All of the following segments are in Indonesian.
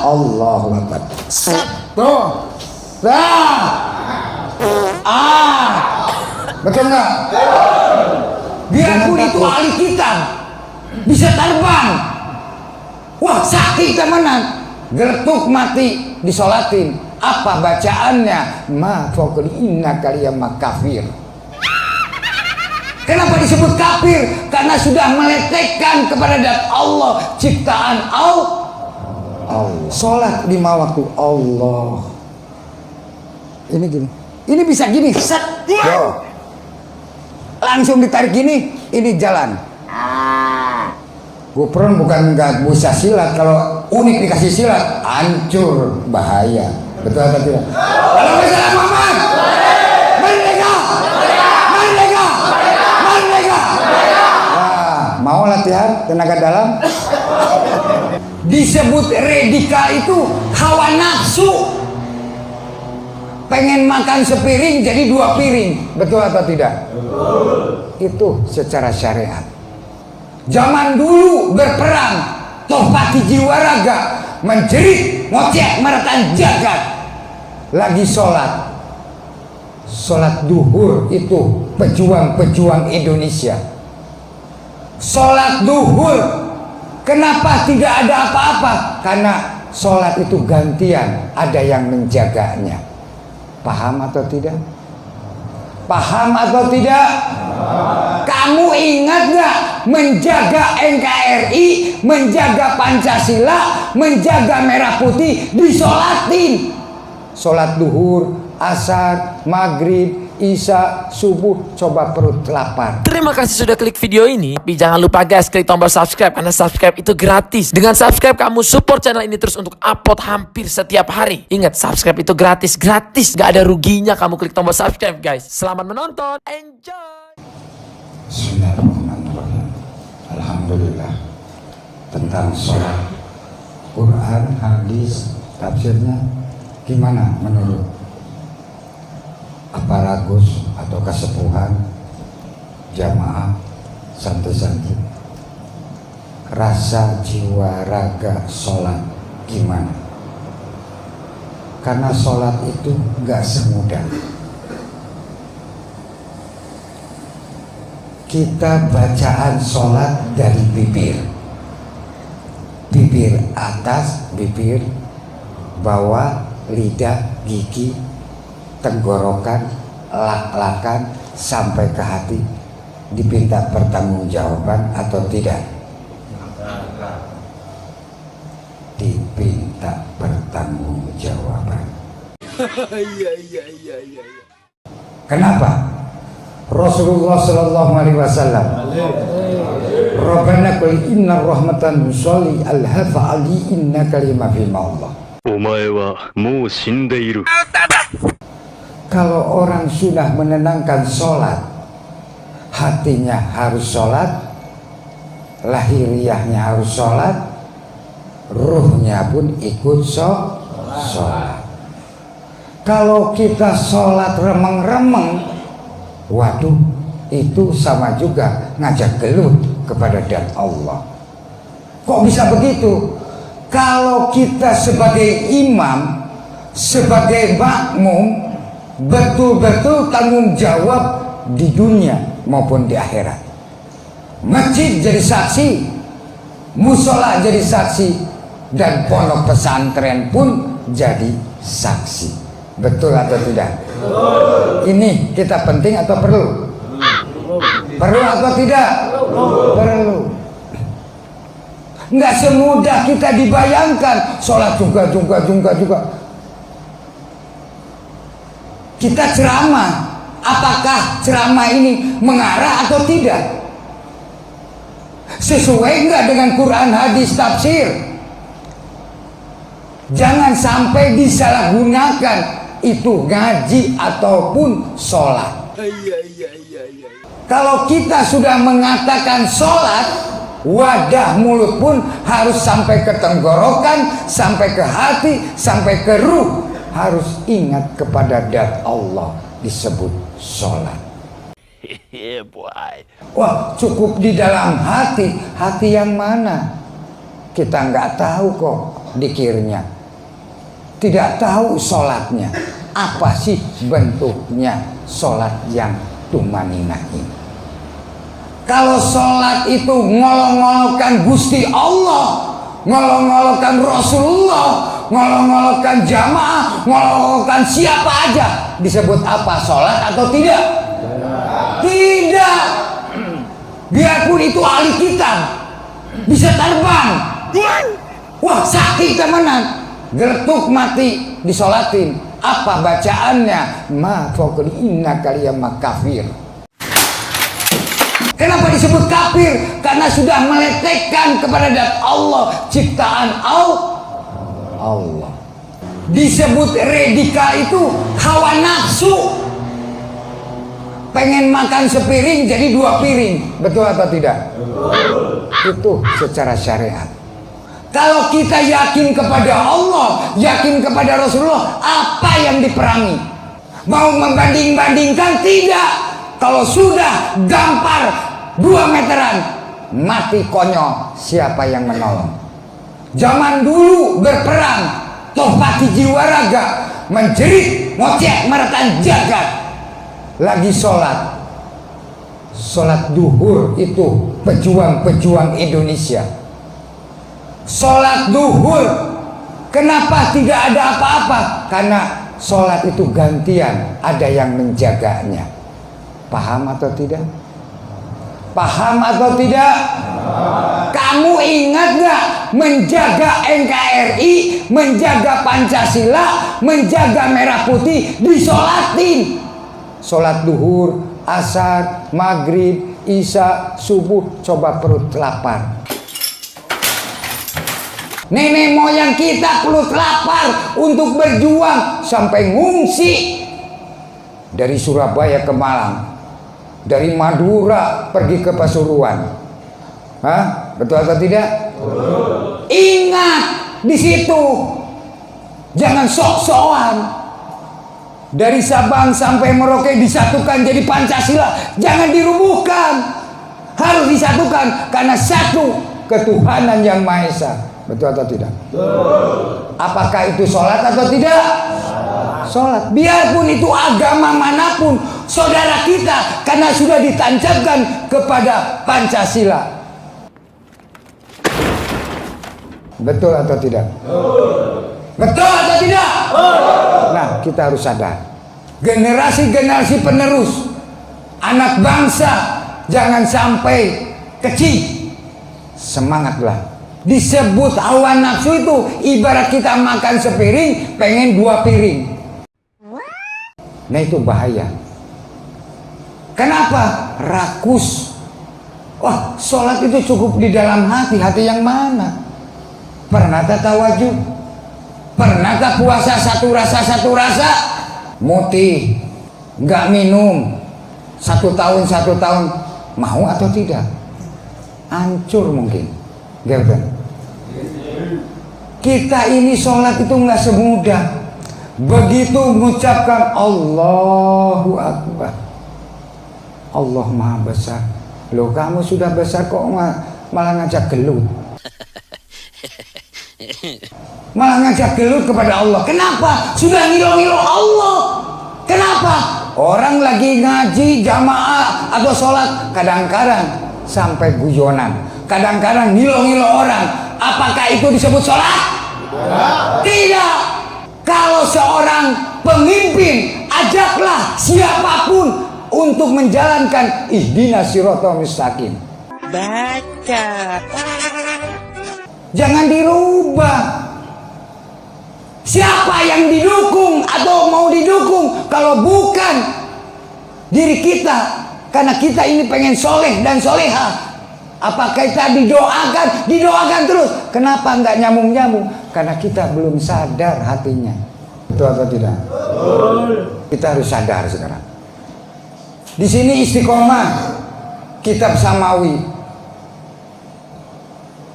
Allahu Akbar. Tuh. Betul nggak? Biarpun itu ahli kitab, bisa terbang. Wah, sakit temenan. Gertuk mati disolatin. Apa bacaannya? Ma faqul inna kaliyama kafir. Kenapa disebut kafir? Karena sudah meletekkan kepada zat Allah, ciptaan Allah. Sholat 5 waktu Allah. Ini gini. Ini bisa gini. Set. Yo. Langsung ditarik gini. Ini jalan. Gupron bukan nggak bisa silat. Kalau unik dikasih silat, hancur, bahaya. Betul atau tidak? Kalau misalnya Muhammad. Merdeka. Merdeka. Merdeka. Nah, mau latihan tenaga dalam? Disebut radikal itu hawa nafsu. Pengen makan sepiring jadi 2 piring. Betul atau tidak? Betul. Itu secara syariat. Zaman dulu berperang, tohpati jiwa raga, menjerit, ngoceh, meretan jagat. Lagi sholat. Sholat duhur itu pejuang-pejuang Indonesia. Sholat duhur. Kenapa tidak ada apa-apa? Karena sholat itu gantian, ada yang menjaganya. Paham atau tidak? Paham atau tidak? Kamu ingat gak menjaga NKRI, menjaga Pancasila, menjaga merah putih disolatin? Sholat duhur, asar, maghrib, isya, subuh, coba perut lapar. Terima kasih sudah klik video ini. Tapi jangan lupa guys, klik tombol subscribe karena subscribe itu gratis. Dengan subscribe kamu support channel ini terus untuk upload hampir setiap hari. Ingat, subscribe itu gratis, gak ada ruginya kamu klik tombol subscribe guys. Selamat menonton, enjoy. Bismillahirrahmanirrahim. Alhamdulillah. Tentang sholat, Quran, hadis, tafsirnya gimana menurut? Apa ragus atau kesepuhan jamaah santri-santri? Rasa jiwa raga sholat gimana? Karena sholat itu gak semudah kita bacaan sholat dari bibir. Bibir atas, bibir bawah, lidah, gigi, tenggorokan, lak-lakan sampai ke hati. Dipinta pertanggungjawaban atau tidak? Dipinta pertanggungjawaban. Kenapa? Rasulullah sallallahu alaihi wasallam, Rabbana qul inna rahmatan nusalli alhafa ali inna kalima fi Allah. Kalau orang sudah menenangkan sholat, hatinya harus sholat, lahiriahnya harus sholat, ruhnya pun ikut sholat. Kalau kita sholat remeng-remeng, waduh, itu sama juga ngajak gelut kepada zat Allah. Kok bisa begitu? Kalau kita sebagai imam, sebagai makmum, betul-betul tanggung jawab di dunia maupun di akhirat. Masjid jadi saksi, musola jadi saksi, dan pondok pesantren pun jadi saksi. Betul atau tidak? Ini kita penting atau perlu? Perlu atau tidak? Perlu. Nggak semudah kita dibayangkan. Sholat juga. Kita ceramah, apakah ceramah ini mengarah atau tidak? Sesuai nggak dengan Quran, hadis, tafsir? Jangan sampai disalahgunakan itu ngaji ataupun sholat. Kalau kita sudah mengatakan sholat, wadah mulut pun harus sampai ke tenggorokan, sampai ke hati, sampai ke ruh. Harus ingat kepada zat Allah, disebut sholat. Wah, cukup di dalam hati. Hati yang mana? Kita nggak tahu kok. dikirnya, tidak tahu sholatnya. Apa sih bentuknya sholat yang tumaninah ini? Kalau sholat itu ngolok-ngolokkan Gusti Allah, ngolok-ngolokkan Rasulullah, ngolok-ngolokkan jamaah, ngolok-ngolokkan siapa aja, disebut apa? Sholat atau tidak? Tidak. Biarpun itu ahli kitab, bisa terbang, wah sakit temenan, gertuk mati disolatin, apa bacaannya? Ma faqul inna kaliyama kafir. Kenapa disebut kafir? Karena sudah meletekkan kepada zat Allah, ciptaan Allah. Disebut radikal itu hawa nafsu. Pengen makan sepiring jadi 2 piring. Betul atau tidak? Itu secara syariat. Kalau kita yakin kepada Allah, yakin kepada Rasulullah, apa yang diperangi? Mau membanding-bandingkan? Tidak. Kalau sudah gampar 2 meteran, mati konyol, siapa yang menolong? Zaman dulu berperang, tohpati jiwa raga, menjerit, ngoceh, meretan jagat. Lagi sholat duhur, itu pejuang-pejuang Indonesia. Sholat duhur, kenapa tidak ada apa-apa? Karena sholat itu gantian, ada yang menjaganya. Paham atau tidak? Paham atau tidak? Kamu ingat gak menjaga NKRI, menjaga Pancasila, menjaga merah putih, disolatin? Sholat duhur, asar, maghrib, isya, subuh, coba perut lapar. Nenek moyang kita perut lapar untuk berjuang sampai ngungsi dari Surabaya ke Malang, dari Madura pergi ke Pasuruan. Hah? Betul atau tidak? Ingat di situ, jangan sok-sokan. Dari Sabang sampai Merauke disatukan jadi Pancasila, jangan dirubuhkan, harus disatukan karena satu ketuhanan yang Maha Esa. Betul atau tidak? Apakah itu sholat atau tidak? Sholat. Biarpun itu agama manapun, saudara kita, karena sudah ditancapkan kepada Pancasila. Betul atau tidak? Betul atau tidak? Nah, kita harus sadar, generasi-generasi penerus, anak bangsa, jangan sampai kecil. Semangatlah. Disebut hawa nafsu itu ibarat kita makan sepiring, pengen 2 piring. Nah, itu bahaya. Kenapa? Rakus. Wah, sholat itu cukup di dalam hati. Hati yang mana? Pernah tak tawajuh? Pernahkah puasa satu rasa? Mutih, nggak minum, 1 tahun, mau atau tidak? Hancur mungkin. Gitu. Kita ini sholat itu nggak semudah. Begitu mengucapkan Allahu Akbar, Allah Maha Besar. Loh, kamu sudah besar kok malah ngajak gelut? Malah ngajak gelut kepada Allah. Kenapa? Sudah ngilo-ngilo Allah. Kenapa? Orang lagi ngaji jamaah atau sholat, kadang-kadang sampai guyonan, kadang-kadang ngilo-ngilo orang. Apakah itu disebut sholat? Tidak. Kalau seorang pemimpin, ajaklah siapapun untuk menjalankan ihdinas siratal mustaqim. Baca. Jangan dirubah. Siapa yang didukung atau mau didukung kalau bukan diri kita? Karena kita ini pengen soleh dan soleha. Apakah kita didoakan? Didoakan terus. Kenapa nggak nyambung-nyambung? Karena kita belum sadar hatinya. Betul atau tidak? Kita harus sadar sekarang. Di sini Istiqomah, kitab Samawi,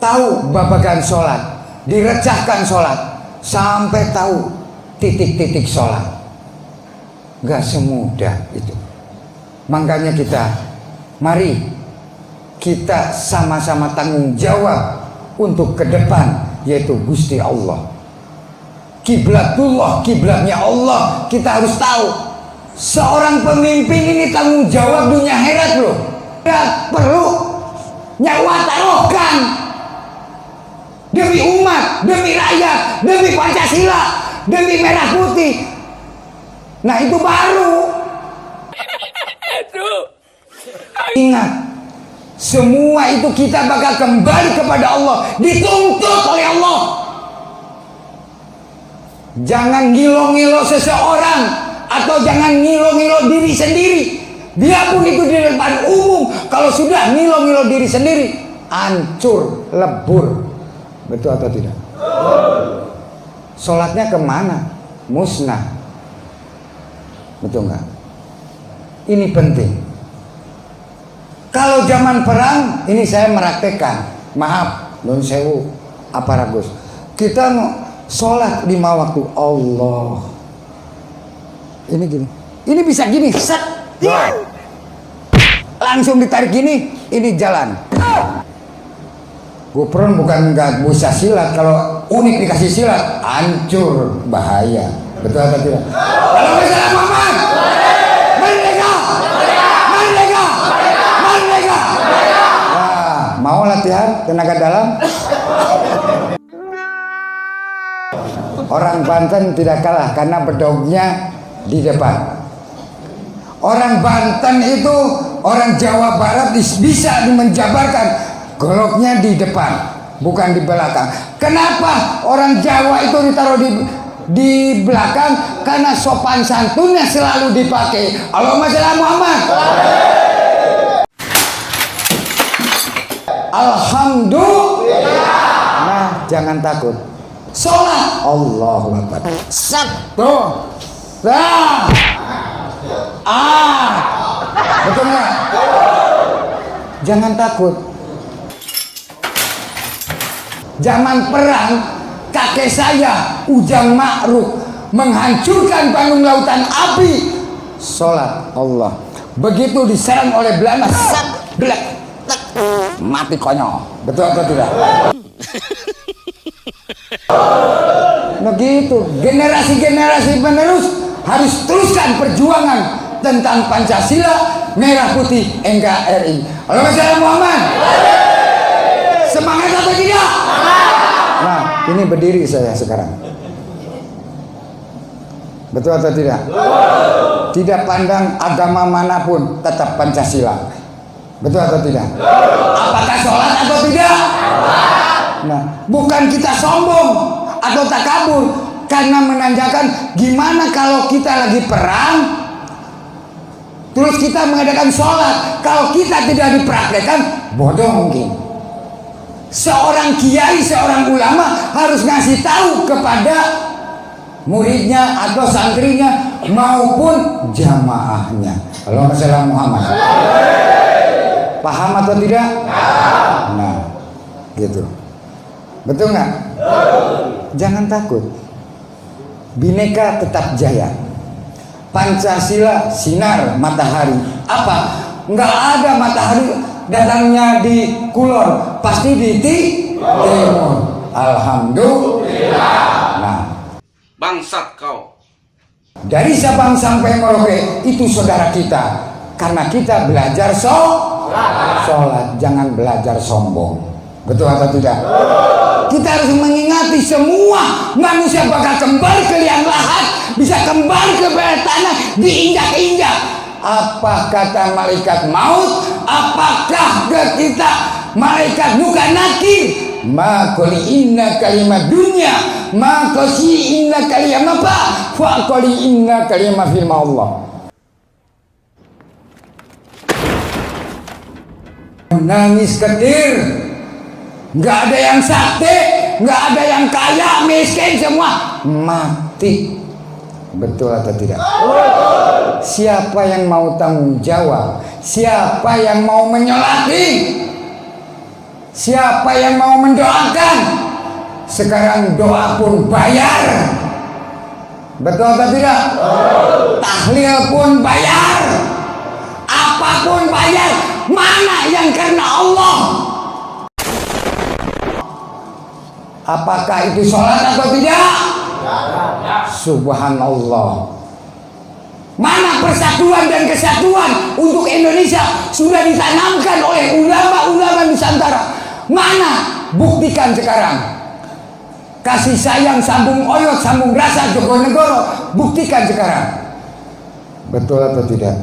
tahu babagan sholat, direcahkan sholat, sampai tahu titik-titik sholat. Gak semudah itu. Makanya mari kita sama-sama tanggung jawab untuk ke depan yaitu Gusti Allah. Kiblatullah, kiblatnya Allah. Kita harus tahu, seorang pemimpin ini tanggung jawab dunia akhirat loh. Tidak perlu nyawa taruhkan demi umat, demi rakyat, demi Pancasila, demi merah putih. Nah itu baru. Ingat, semua itu kita bakal kembali kepada Allah, dituntut oleh Allah. Jangan ngilo-ngilo seseorang, atau jangan ngilo-ngilo diri sendiri. Biarpun itu di depan umum, kalau sudah ngilo-ngilo diri sendiri, hancur, lebur. Betul atau tidak? Sholatnya kemana? Musnah. Betul nggak? Ini penting. Kalau zaman perang, ini saya meraktekan. Maaf, non sewu, aparagus. Kita sholat 5 waktu. Allah. Ini gini. Ini bisa gini. Set. Langsung ditarik gini. Ini jalan. Gupron bukan nggak bisa silat. Kalau unik dikasih silat, hancur, bahaya. Betul atau tidak? Kalau misalnya Muhammad, merdeka, merdeka, merdeka. Wah, mau latihan tenaga dalam? Orang Banten tidak kalah karena bedognya di depan. Orang Banten itu, orang Jawa Barat bisa menjabarkan goloknya di depan, bukan di belakang. Kenapa orang Jawa itu ditaruh di belakang? Karena sopan santunnya selalu dipakai. Allahumma shalli ala Muhammad. Alhamdulillah. Nah, jangan takut. Sholat. Allahu Akbar. Satu. Nah. Betul nggak? Jangan takut. Zaman perang, kakek saya Ujang Ma'ruf menghancurkan Bandung Lautan Api. Sholat. Allah. Begitu diserang oleh Belanda, mati konyol. Betul atau tidak? Begitu. Generasi-generasi penerus harus teruskan perjuangan tentang Pancasila, merah putih, NKRI. Allahumma shalli ala Muhammad. Semangat atau tidak? Nah, ini berdiri saya sekarang. Betul atau tidak? Tidak pandang agama manapun, tetap Pancasila. Betul atau tidak? Apakah sholat atau tidak? Nah, bukan kita sombong atau takabur, karena menanyakan gimana kalau kita lagi perang, terus kita mengadakan sholat. Kalau kita tidak dipraktekkan, bodoh mungkin. Seorang kiai, seorang ulama harus ngasih tahu kepada muridnya atau santrinya maupun jamaahnya. Allahumma shalli ala Muhammad. Paham atau tidak? Nah, gitu. Betul nggak? Jangan takut. Bhinneka tetap jaya. Pancasila sinar matahari. Apa? Nggak ada matahari datangnya di kulon, pasti di timur. Alhamdulillah. Nah, bangsat kau. Dari Sabang sampai Merauke itu saudara kita, karena kita belajar sholat. Jangan belajar sombong. Betul atau tidak? Kita harus mengingati semua manusia bakal kembali ke liang lahat, bisa kembali ke tanah, diinjak-injak. Apa kata malaikat maut? Apakah kita malaikat bukan nakir? Ma qali inna kalimat dunya, ma qasi inna kalimat apa? Fa qali inna kalimat firman Allah. Nangis ketir, nggak ada yang sakti, nggak ada yang kaya, miskin, semua mati. Betul atau tidak? Siapa yang mau tanggung jawab? Siapa yang mau menyolati? Siapa yang mau mendoakan? Sekarang doa pun bayar. Betul atau tidak? Tahlil pun bayar. Apapun bayar. Mana yang karena Allah? Apakah itu sholat atau tidak? Subhanallah. Mana persatuan dan kesatuan untuk Indonesia sudah ditanamkan oleh ulama-ulama Nusantara? Mana? Buktikan sekarang. Kasih sayang sambung oyot sambung rasa Jogonegoro, buktikan sekarang. Betul atau tidak?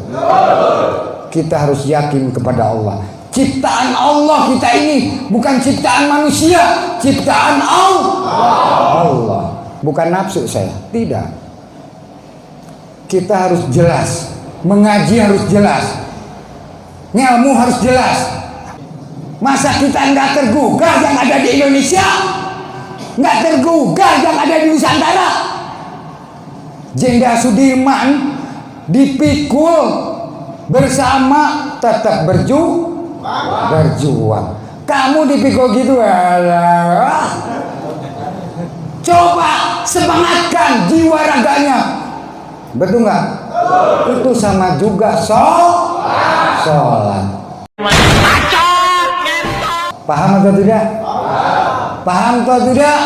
Kita harus yakin kepada Allah. Ciptaan Allah kita ini bukan ciptaan manusia, ciptaan Allah. Bukan nafsu saya, tidak. Kita harus jelas, mengaji harus jelas, ilmu harus jelas. Masa kita nggak tergugah yang ada di Indonesia, nggak tergugah yang ada di Nusantara? Jenderal Sudirman dipikul bersama tetap berjuang. Kamu dipikul gitu, alah. Coba semangatkan jiwa raganya. Betul nggak? Itu sama juga sholat. Paham atau tidak? Paham atau tidak?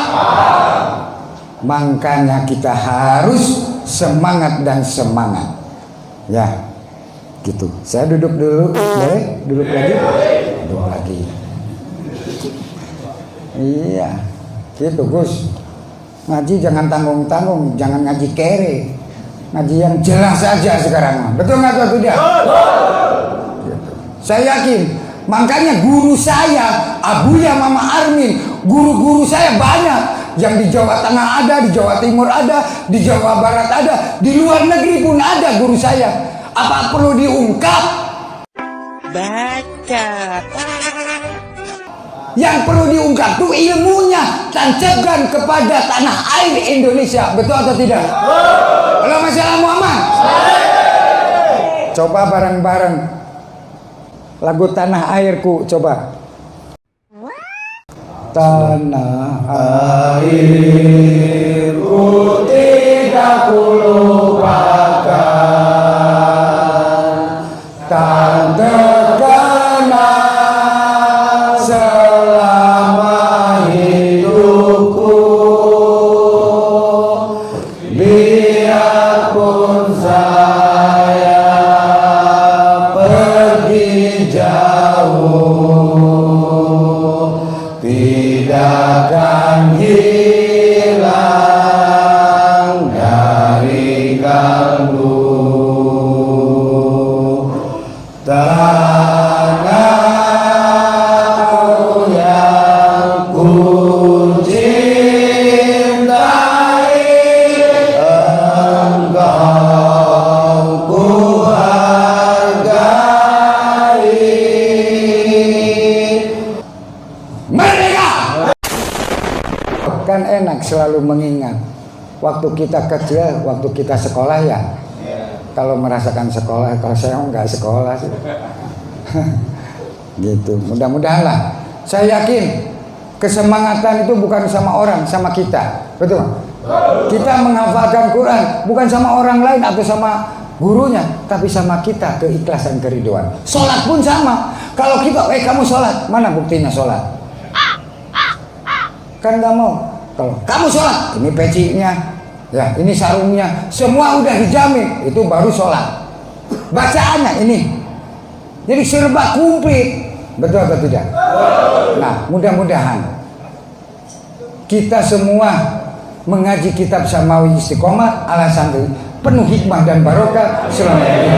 Makanya kita harus semangat dan semangat. Ya, gitu. Saya duduk dulu, boleh? Duduk lagi? Duduk lagi. Iya, gitu Gus. Ngaji jangan tanggung-tanggung, jangan ngaji kere. Ngaji yang jelas saja sekarang. Betul nggak atau tidak? Gitu. Saya yakin. Makanya guru saya, Abuya Mama Armin, guru-guru saya banyak. Yang di Jawa Tengah ada, di Jawa Timur ada, di Jawa Barat ada, di luar negeri pun ada guru saya. Apa perlu diungkap? Baca. Yang perlu diungkap itu ilmunya, tanjakan kepada tanah air Indonesia. Betul atau tidak? Kalau masalah Muhammad, coba bareng-bareng lagu Tanah Airku, coba. Tanah airku tidak kulupakan, tak terkenal selama hidupku, biarpun saya pergi jauh, tidak akan hilang dari kalbu. Tanahku yang ku cintai, engkau ku hargai. Merdeka! Kan enak selalu mengingat waktu kita kecil, waktu kita sekolah ya. Kalau merasakan sekolah, kalau saya nggak sekolah sih. Gitu. Mudah-mudahan lah. Saya yakin kesemangatan itu bukan sama orang, sama kita. Betul? Kita menghafalkan Quran bukan sama orang lain atau sama gurunya, tapi sama kita, keikhlasan, keriduan. Sholat pun sama. Kalau kita, kamu sholat, mana buktinya sholat? Kan nggak mau. Kalau kamu sholat, ini pecinya, ya ini sarungnya, semua udah dijamin, itu baru sholat. Bacaannya ini, jadi serba komplit. Betul atau tidak? Nah, mudah-mudahan kita semua mengaji kitab Samawi Istiqomah ala santri penuh hikmah dan barokah selama ini.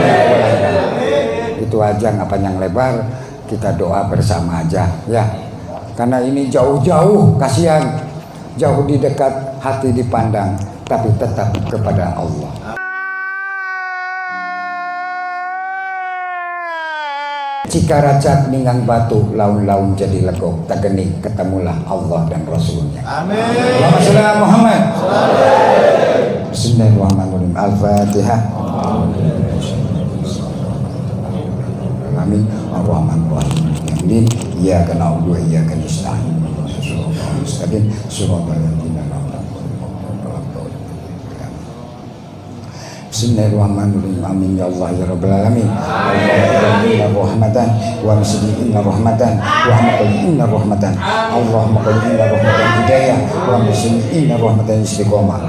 Itu aja, nggak panjang lebar, kita doa bersama aja ya. Karena ini jauh-jauh, kasihan, jauh di dekat, hati dipandang, tapi tetap kepada Allah. Cikaracak ningang batu, laun-laun jadi legok, tegeni ketemulah Allah dan Rasulnya. Amin. Allahumma sholli ala Muhammad. Bismillahirrahmanirrahim. Al-Fatihah. Amin. Ar-Rahmanir-Rahim. Amin. Iyyaka na'budu wa iyyaka nasta'in. Shiratal ladzina an'amta 'alaihim. Bismillahirrahmanirrahim. Amin ya Allah ya Rabbal alamin. Allahumma inna rahmatan wa misli inna rahmatan wa hamdani inna rahmatan. Allahumma qul inna rahmatan hidayah wa misli inna rahmatan istiqomah.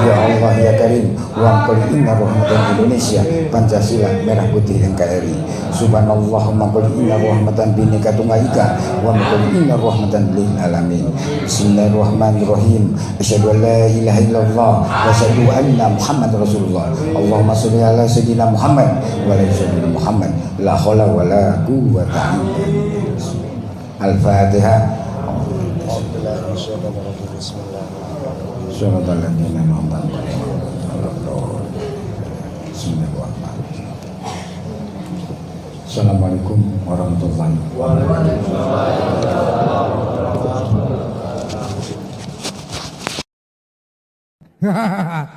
Ya Allah ya Karim wa qul inna rahmatan Indonesia Pancasila merah putih NKRI. Subhanallahumma qul inna rahmatan Bhinneka Tunggal Ika wa qul inna rahmatan lil alamin. Bismillahirrahmanirrahim. Asyhadu an la ilaha illallah wa asyhadu anna Muhammadar Rasulullah. Allahumma sholli ala sayyidina Muhammad wa ala sayyidina Muhammad. La haula wa la quwwata illa billah. Al-Fatihah. Assalamualaikum warahmatullahi wabarakatuh.